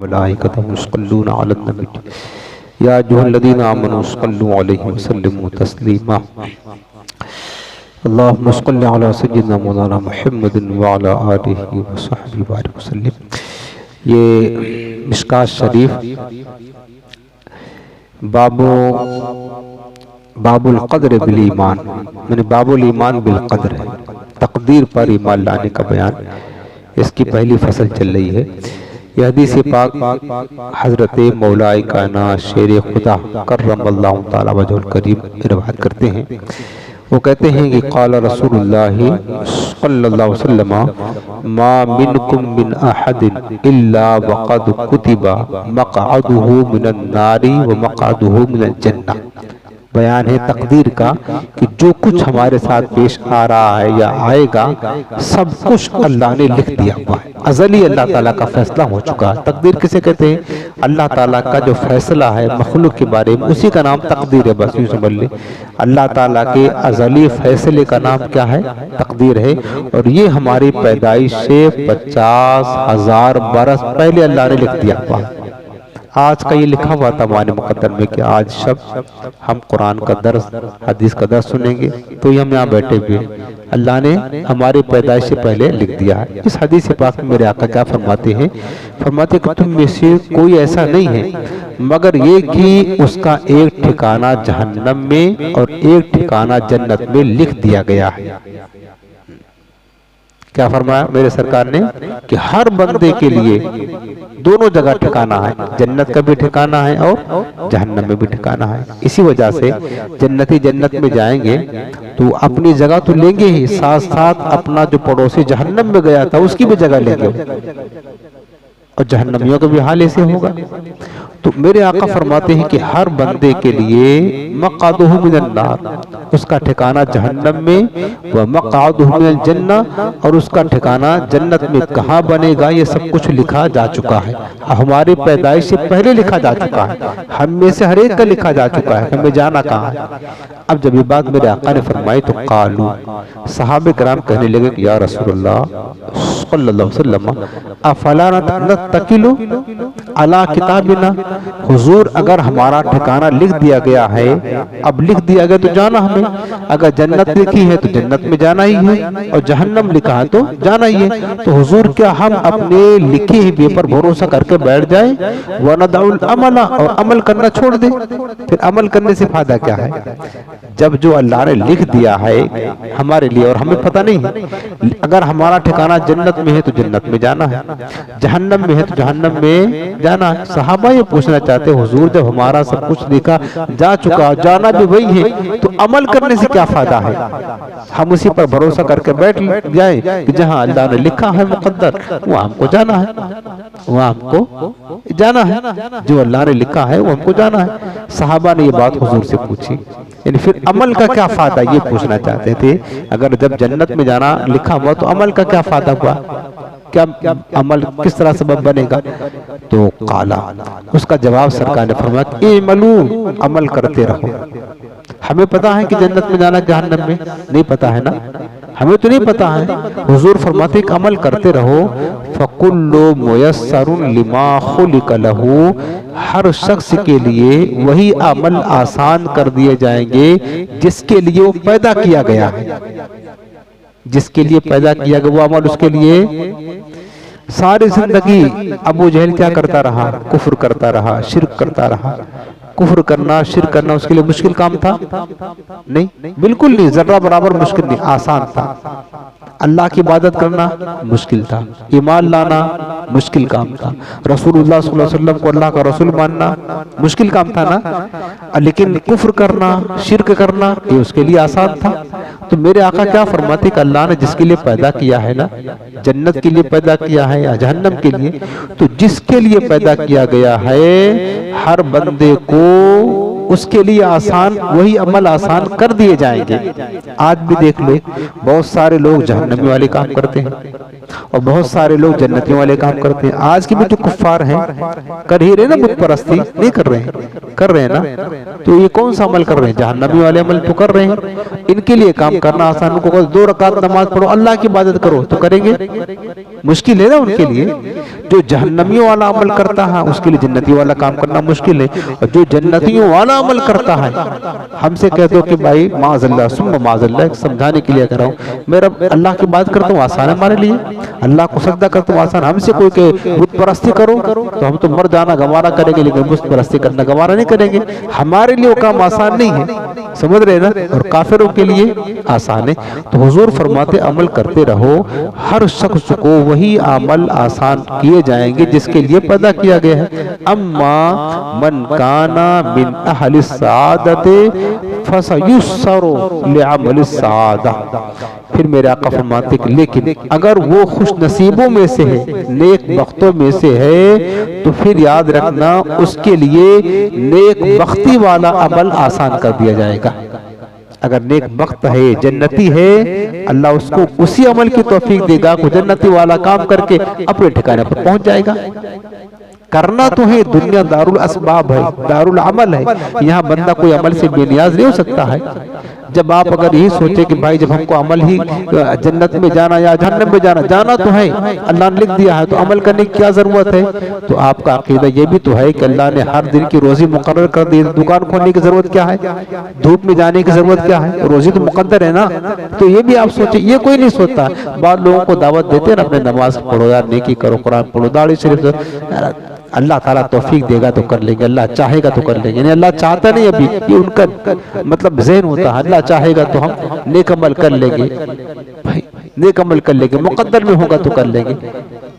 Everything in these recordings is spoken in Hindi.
मलाइकतहु युसल्लूना अलन नबी या अय्युहल्लज़ीना आमनू सल्लु अलैहि वसल्लिमू तस्लीमा। अल्लाहुम्मा सल्लि अला सय्यिदिना मौलाना मुहम्मदिन व अला आलिहि व सहबिहि बारिक वसल्लिम। ये मिशकात शरीफ बाबुल क़द्र बिल ईमान, यानी बाबुल ईमान बिल क़द्र है, तकदीर पर ईमान लाने का बयान। इसकी पहली फसल चल रही है। यह हदीस पाक हज़रत मौलाए कायनात शेर खुदा कर्रमल्लाहु तआला वजहुल करीम रिवायत करते हैं। वो कहते हैं कि क़ाल रसूलुल्लाह सल्लल्लाहु अलैहि वसल्लम मा मिनकुम मिन अहदिन इल्ला वक़द कुतिबा मक़अदुहु मिनन नारी व मक़अदुहु मिनल जन्नह। बयान है तकदीर का कि जो कुछ हमारे साथ पेश आ रहा है या आएगा सब कुछ अल्लाह ने लिख दिया हुआ है। अज़ली अल्लाह ताला का फैसला हो चुका है। तकदीर किसे कहते हैं? अल्लाह ताला का जो फैसला है मखलूक के बारे में, उसी का नाम तकदीर है। बस यूँ समझ ले, अल्लाह ताला के अज़ली फैसले का नाम क्या है? तकदीर है। और ये हमारी पैदाइश से 50,000 बरस पहले अल्लाह ने लिख दिया हुआ है। आज का ये लिखा हुआ था माने मुकद्दर में कि आज शब हम कुरान का दर्स, हदीस का दर्स सुनेंगे, तो ये हम यहाँ बैठे हुए अल्लाह ने हमारी पैदाइश से पहले लिख दिया है। इस हदीस पाक में मेरे आका क्या फरमाते हैं? फरमाते कि तुम में से कोई ऐसा नहीं है मगर ये कि उसका एक ठिकाना जहन्नम में और एक ठिकाना जन्नत में लिख दिया गया है। क्या फरमाया मेरे सरकार ने कि हर बंदे के लिए दोनों जगह ठिकाना है, जन्नत का भी ठिकाना है और जहन्नम में भी ठिकाना है। इसी वजह से जन्नती जन्नत में जाएंगे तो अपनी जगह तो लेंगे ही, साथ साथ अपना जो पड़ोसी जहन्नम में गया था उसकी भी जगह लेंगे, और जहन्नमियों का भी हाल ऐसे होगा। तो मेरे आका फरमाते हैं कि हर बंदे के लिए मक़अदुहु मिनन नार, उसका ठिकाना जहन्नम में, व मक़अदुहु मिनल जन्नह, और उसका ठिकाना जन्नत में कहाँ बनेगा ये सब कुछ लिखा जा चुका है। हमारी पैदाइश से पहले लिखा जा चुका है, हम में से हर एक का लिखा जा चुका है, हमें जाना कहाँ है। अब जब ये बात मेरे आका ने फरमाई तो कालू, सहाबे किराम कहने लगे कि या रसूलल्लाह सल्लल्लाहु अलैहि वसल्लम अफला नत्तकिलु अला किताबिना, हुजूर अगर हमारा ठिकाना लिख दिया गया है, अब लिख दिया गया तो जाना हमें, अगर जन्नत लिखी है तो जन्नत में जाना ही है और जहन्नम लिखा है तो जाना ही है। तो हुजूर क्या हम अपने लिखे हुए पर भरोसा करके बैठ जाए, वनदउल अमला, और अमल करना छोड़ दे? फिर अमल करने से फायदा क्या है जब जो अल्लाह ने लिख दिया है हमारे लिए और हमें पता नहीं है। अगर हमारा ठिकाना जन्नत में है तो जन्नत में जाना है, जहन्नम में है तो जहन्नम में जाना है। सहाबा ये पूछना चाहते हुजूर जब हमारा सब कुछ लिखा जा चुका, जाना भी वही है, तो अमल करने से क्या फायदा है? हम उसी पर भरोसा करके बैठ जाए कि जहाँ अल्लाह ने लिखा है मुकद्दर वो हमको जाना है, वहाँ हमको जाना है, जो अल्लाह ने लिखा है वो हमको जाना है। सहाबा ने ये बात हुजूर से पूछी, यानी फिर अमल का क्या फायदा ये पूछना चाहते थे। अगर जब जन्नत में जाना लिखा हुआ तो अमल का क्या फायदा हुआ, क्या अमल किस तरह सबब बनेगा? तो काला, उसका जवाब सरकार ने फरमाया इमलू, अमल करते रहो। हमें पता है कि जन्नत में जाना जहन्नम में नहीं पता है ना, हमें तो नहीं पता है। हुजूर फरमाते कि अमल करते रहो। फकुल्लु मुयस्सरुन लिमा खुलिक लहू, हर शख्स के लिए वही अमल आसान कर दिए जाएंगे जिसके लिए वो पैदा किया गया है, जिसके लिए पैदा किया गया वो अमल उसके लिए। सारी जिंदगी अबू जहल क्या करता रहा? कुफ्र करता रहा, शिर्क करता रहा। कुफ्र करना, शिर्क करना उसके लिए मुश्किल काम था? नहीं, बिल्कुल नहीं, जर्रा बराबर मुश्किल नहीं, आसान था। अल्लाह की इबादत करना मुश्किल था, ईमान लाना मुश्किल काम था, रसूलुल्लाह सल्लल्लाहु अलैहि वसल्लम को अल्लाह का रसूल मानना मुश्किल काम था ना। लेकिन कुफ्र करना, शिर्क करना ये उसके लिए आसान था। तो मेरे आका क्या फरमाते कि अल्लाह ने जिसके लिए पैदा किया है ना, जन्नत के लिए पैदा किया है या जहन्नम के लिए, तो जिसके लिए पैदा किया गया है हर बंदे को उसके लिए आसान, वही अमल आसान कर दिए जाएंगे। आज भी देख लो बहुत सारे लोग जहन्नमी वाले काम करते हैं, और बहुत सारे लोग जन्नतियों वाले काम करते हैं। आज के भी जो कुफ्फार हैं कर ही रहे ना बुत परस्ती, नहीं कर रहे हैं, कर रहे हैं ना, तो ये कौन सा अमल कर रहे हैं? जहन्नमी वाले अमल तो कर रहे हैं। इनके लिए काम करना आसान, उनको 2 रकात नमाज पढ़ो, अल्लाह की इबादत करो, तो करेंगे? मुश्किल है ना उनके लिए। जो जहन्नमियों वाला अमल करता है उसके लिए जन्नती वाला काम करना मुश्किल है, और जो जन्नतियों वाला अमल करता है हमसे कह दो कि भाई माज़अल्लाह सुम्मा माज़अल्लाह, समझाने के लिए कह रहा हूँ, मेरा अल्लाह की बात करता हूँ आसान है हमारे लिए, अल्लाह को सजदा करता हूँ आसान। हमसे कोई के बुत परस्ती करो तो हम तो मर जाना गवारा करेंगे, लेकिन बुत परस्ती करना गवारा नहीं करेंगे। हमारे लिए वो काम आसान नहीं है, समझ रहे ना, और काफिरों के लिए आसान है। तो हुजूर फरमाते अमल करते रहो, हर शख्स को वही अमल आसान किए जाएंगे जिसके लिए पैदा किया गया है। अम्मा मन काना मिन अहलिस सादते फसयुस्सरु लिअमलिस सादा। फिर मेरे आका फरमाते कि लेकिन अगर वो खुश नसीबों में से है, नेक बख्तों में से है, तो फिर याद रखना उसके लिए नेक बख्ती वाला अमल आसान कर दिया जाएगा। अगर नेक बख्त है, जन्नती है, अल्लाह उसको उसी अमल की तौफीक देगा को जन्नती वाला काम करके अपने ठिकाने पर पहुंच जाएगा। करना तो है, दुनिया दारुल असबाब है, दारुल अमल है, यहाँ बंदा कोई अमल से बेनियाज नहीं हो सकता है। जब आप अगर यही सोचे कि भाई जब हमको अमल ही जन्नत में जाना या जहन्नम में जाना तो है, अल्लाह ने लिख दिया है, तो अमल करने की क्या जरूरत है? तो आपका अकीदा ये भी तो है कि अल्लाह ने हर दिन की रोजी मुकर्रर कर दी, दुकान खोलने की जरूरत क्या है? धूप में जाने की जरूरत क्या है? रोजी तो मुकद्दर है ना। तो ये भी आप सोचे, ये कोई नहीं सोचता। बाद लोगों को दावत देते हैं अपने नमाज पढ़ो यार, नेकी करो, कुरान पढ़ो, दाढ़ी शरीफ, अल्लाह ताला तौफीक देगा तो कर लेंगे, अल्लाह चाहेगा तो कर लेंगे। अल्लाह चाहता नहीं, अभी ये उनका मतलब ज़हन होता है, अल्लाह चाहेगा तो हम नेक अमल कर लेंगे, भाई नेक अमल कर लेंगे, मुकद्दर में होगा तो कर लेंगे।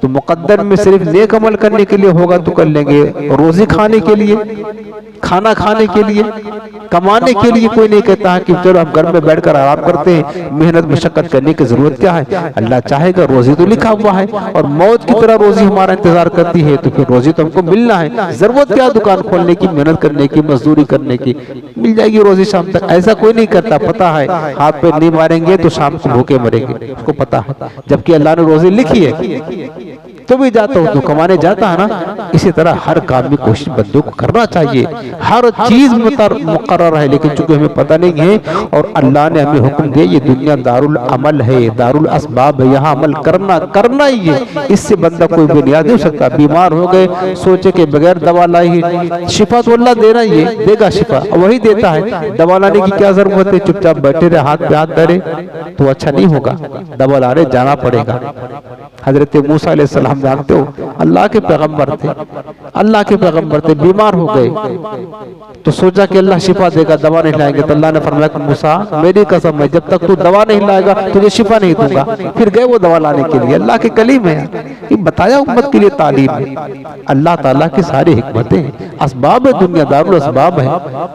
तो मुकद्दर में सिर्फ नेक अमल करने के लिए होगा तो कर लेंगे, रोजी खाने के लिए, खाना खाने के लिए, कमाने के लिए कोई नहीं कहता है कि चलो हम घर में बैठकर आराम करते हैं, मेहनत मशक्कत करने की जरूरत क्या है? अल्लाह चाहेगा, रोजी तो लिखा हुआ है और मौत की तरह रोजी हमारा इंतजार करती है, तो फिर रोजी तो हमको मिलना है। जरूरत क्या दुकान खोलने की, मेहनत करने की, मजदूरी करने की, मिल जाएगी रोजी शाम तक। ऐसा कोई नहीं करता, पता है हाथ पे नहीं मारेंगे तो शाम को भूखे मरेंगे, उसको पता है, जबकि अल्लाह ने रोजी लिखी है तो भी जाता हूँ तो कमाने जाता है ना। इसी तरह हर काम में कोशिश बंदों को करना चाहिए, हर चीज मुकर्रर है, लेकिन चूंकि हमें पता नहीं है और अल्लाह ने हमें हुक्म दिया, ये दुनिया दारुल अमल है, दारुल असबाब है, यहाँ अमल करना ही है। इससे बंदा कोई बुनियाद नहीं हो सकता। बीमार हो गए, सोचे के बगैर दवा लाई, शिफा तो अल्लाह देना ही है, देगा शिफा, वही देता है, दवा लाने की क्या जरूरत है? चुपचाप बैठे रहे, हाथ पे हाथ धरे तो अच्छा नहीं होगा, दवा लाने जाना पड़ेगा। हजरत मूसा अलैहिस्सलाम जानते हो, अल्लाह के पैगंबर थे, अल्लाह के पैगंबर थे, बीमार हो गए तो सोचा कि अल्लाह शिफा देगा, दवा नहीं लाएंगे, तो अल्लाह ने फरमाया कि मूसा मेरी कसम है जब तक तू दवा नहीं लाएगा तुझे शिफा नहीं दूंगा। फिर गए वो दवा लाने के लिए, अल्लाह के कलीम है, ये बताया उम्मत के लिए तालीम है। अल्लाह ताला की सारी हिकमतें हैं, असबाब है, दुनिया दारुल असबाब है।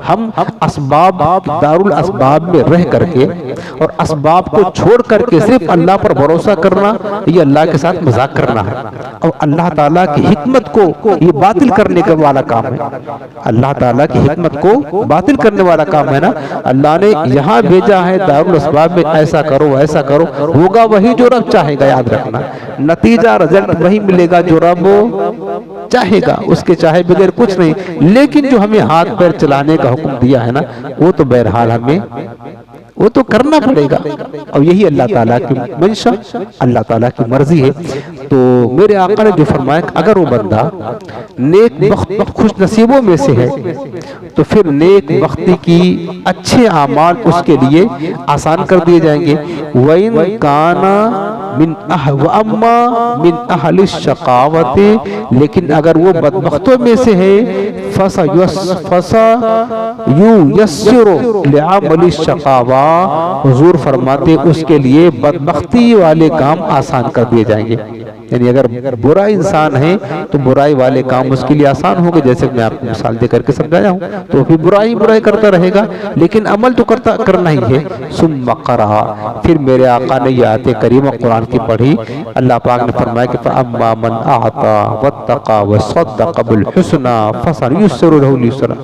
हम असबाब दारुल असबाब में रह करके और असबाब को छोड़ करके सिर्फ अल्लाह पर भरोसा करना, ये अल्लाह के साथ मजाक करना है और अल्लाह ताला की हिकमत को ये बातिल करने का वाला काम है। अल्लाह ताला की हिकमत को बातिल करने वाला काम है ना। अल्लाह ने यहाँ भेजा है दारुल असबाब में, ऐसा करो ऐसा करो, होगा वही जो रब चाहेगा, याद रखना, नतीजा रिजल्ट वही मिलेगा जो रब चाहेगा, उसके चाहे बगैर कुछ नहीं। लेकिन जो हमें हाथ पैर चलाने का हुक्म दिया है ना, वो तो बहरहाल हमें वो तो करना पड़ेगा और यही अल्लाह ताला की मंशा, अल्लाह ताला की मर्जी है। तो मेरे आका ने जो फरमाया अगर वो बंदा नेक बख्त खुश नसीबों में से है तो फिर नेक बख्ती की अच्छे आमाल उसके लिए आसान कर दिए जाएंगे। वइन काना मिन अम्मा मिन अहली शकावते, लेकिन अगर वो बदबख्तों में से है फसा युयस्सिरु लिअमली शकावा, हुजूर फरमाते उसके लिए बदबख्ती वाले काम आसान कर दिए जाएंगे। यानी अगर बुरा इंसान है तो बुराई वाले काम उसके लिए आसान होंगे, जैसे मैं आपको मिसाल दे करके समझाया हूँ, तो फिर बुराई करता रहेगा, लेकिन अमल तो करना ही है। सुम्मा क़रा, फिर मेरे आका ने ये आयत करीमा कुरान की पढ़ी। अल्लाह पाक ने फरमाया कि फअम्मा मन आता वत्तक़ा वसद्दक़ बिल हुस्ना फसनुयस्सिरुहु लिल युस्रा।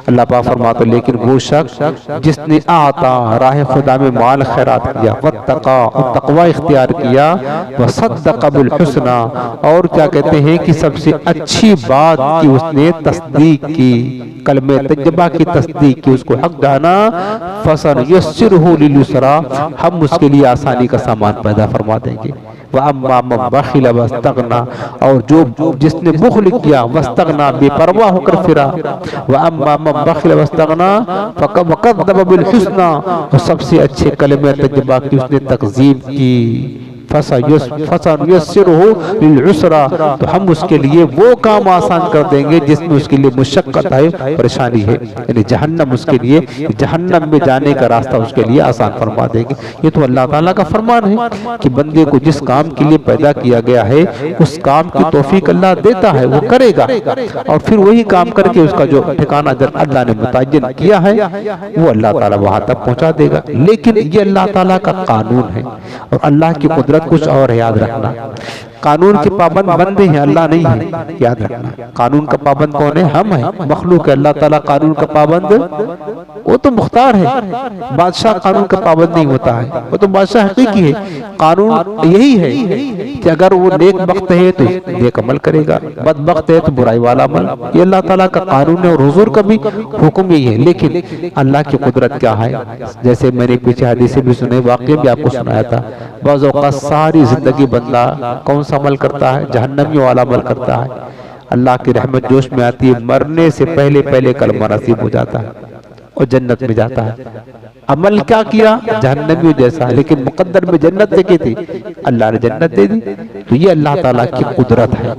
अल्लाह पाक फरमाते लेकिन वो शख्स जिसने आता राह खुदा में माल खैरात किया, वत्तका और तकवा इख्तियार किया, व सद्दक़ बिल हुस्ना और क्या कहते हैं कि सबसे अच्छी बात की उसने तस्दीक की, कलमे तज्जबा की तस्दीक की, उसको हक जाना, फसनुयस्सिरुहु लिल युसरा हम उसके लिए आसानी का सामान पैदा फरमा देंगे। व अम्मा मन बखिल वस्तगना और जो जिसने बुखल किया, वस्तगना बेपरवाह होकर फिरा, व अम्मा मन बखिल वस्तगना फकद्दब बिल हुस्ना और सबसे अच्छे कलमे तज्जबा की उसने तकज़ीब की, फसनुयस्सिरुहु लिल युसरा तो हम उसके लिए वो काम आसान कर देंगे जिसमें उसके लिए मुशक्कत है, परेशानी है, यानी जहन्नम उसके लिए, जहन्नम में जाने का रास्ता उसके लिए आसान फरमा देंगे। ये तो अल्लाह ताला का फरमान है कि बंदे को जिस काम के लिए पैदा किया गया है उस काम की तौफीक अल्लाह देता है, वो करेगा और फिर वही काम करके उसका जो ठिकाना जब अल्लाह ने मुतय्यन किया है वो अल्लाह ताला वहां तक पहुंचा देगा। लेकिन ये अल्लाह ताला का कानून है और अल्लाह की कुदरत कुछ और है, याद रखना। कानून के पाबंद बंदे हैं, अल्लाह नहीं है, याद रखना। कानून का पाबंद कौन है? हम हैं, मखलूक है। अल्लाह ताला कानून का पाबंद वो तो मुख्तार है, बादशाह कानून का पाबंद नहीं होता है, वो तो बादशाह हकीकी है। कानून यही है कि अगर वो नेक वक्त है तो नेक अमल करेगा, बदबख्त है तो बुराई वाला अमल। ये अल्लाह ताला का कानून है और हुजूर का भी हुक्म यही है। लेकिन अल्लाह की कुदरत क्या है, जैसे मैंने पीछे हदीस भी सुने, वाकई भी आपको सुनाया था, बाज़ औक़ात सारी जिंदगी बंदा कौन सा अमल करता है? जहन्नमी वाला अमल करता है। अल्लाह की रहमत जोश में आती है, मरने से पहले पहले कलमा नसीब हो जाता है और जन्नत में जाता है। अमल क्या किया? जहन्नमी जैसा, लेकिन मुकद्दर में जन्नत देखी थी, अल्लाह ने जन्नत दे दी। तो ये अल्लाह ताला की कुदरत है।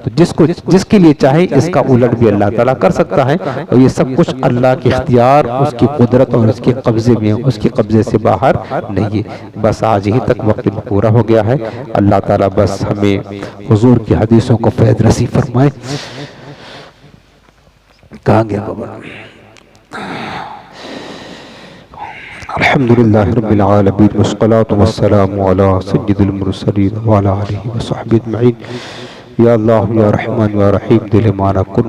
तो जिसको जिसके लिए चाहे इसका उलट भी अल्लाह ताला कर सकता है और ये सब कुछ अल्लाह के इख्तियार, उसकी कुदरत और उसके कब्जे में, उसके कब्जे से बाहर नहीं है। बस आज ही तक वक्त पूरा हो गया है। अल्लाह ताला बस हमें हुजूर की हदीसों को फैज़ नसीब फरमाए। कहाँ गया बाबा? अल्हम्दुलिल्लाहि रब्बिल आलमीन वस्सलातु वस्सलामु अला सय्यिदिल मुरसलीन व अला आलिहि व सहबिहि अजमईन। या अल्लाह या रहमान या रहीम दिल माना कुन